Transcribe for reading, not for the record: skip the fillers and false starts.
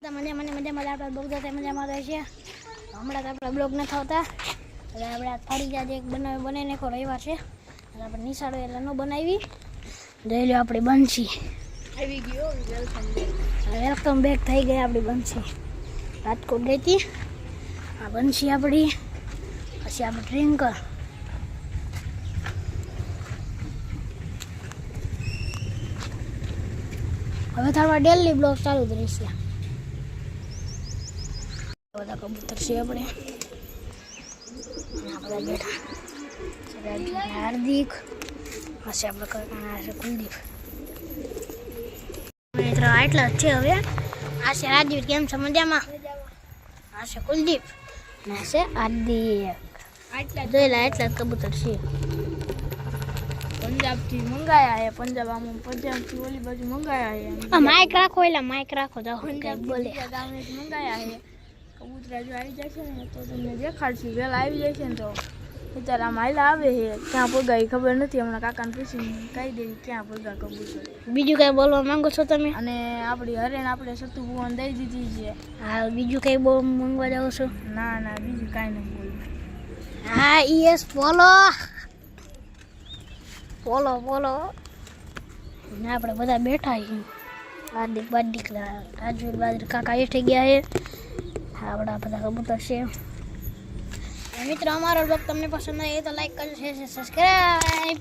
મજા આપણે બ્લોગ જોતા મજામાં રહે છે. હમણાં તો આપણે બ્લોગ નથી આવતા એટલે આપણે ફરી જાય એક બનાવી નાખો રવિવાર છે એટલે આપણે નિશાળો એટલે ન બનાવી જોઈ લો આપણી બંસી આવી ગયો. વેલકમ બેક થઈ ગઈ આપણી બંસી. રાજકોટ ગઈ હતી આ બંસી આપણી. પછી આપણે ટ્રિંકલ હવે તમારા ડેલી બ્લોગ ચાલુ જ રહેશે. બધા કબૂતર છે આપણે બધા બેઠા હાર્દિક હશે આપણે કાકા કુલદીપ મિત્રો આટલા જ છે. હવે આ છે રાજવીર કેમ છે મજામાં. આ છે કુલદીપ અને આ છે હાર્દિક. આટલા જોયેલા એટલા જ કબૂતર છે. પંજાબથી મંગાયા છે. પંજાબથી ઓલી બાજુ મંગાયા છે. માઇક રાખો એટલે માઇક રાખો તો બોલે ગામથી મંગાયા છે. કબૂતરા જો આવી જાય છે ને તો તમને દેખાડશે. વહેલા આવી જાય છે ને તો અત્યારે આમ હાલા આવે છે. ક્યાં પગાઈ ખબર નથી. હમણાં કાકાને પૂછીને કહી દઈ ક્યાં પગા કબૂતર. બીજું કઈ બોલવા માંગો છો તમે. અને આપણી હરેણ આપણે સતુ ભુવન દઈ દીધી છે. હા બીજું કઈ બહુ માંગવા જાવ છો. ના ના બીજું કાંઈ નથી બોલું. હા યસ બોલો બોલો બોલો. ને આપણે બધા બેઠા છીએ. હાર્દિક બાર્દિક રાજવીર બાજરી કાકા એઠી ગયા છે. આપણા બધા કબૂતર છે. મિત્રો અમારો બ્લોગ તમને પસંદ આવે તો લાઈક કરજો, સબસ્ક્રાઈબ.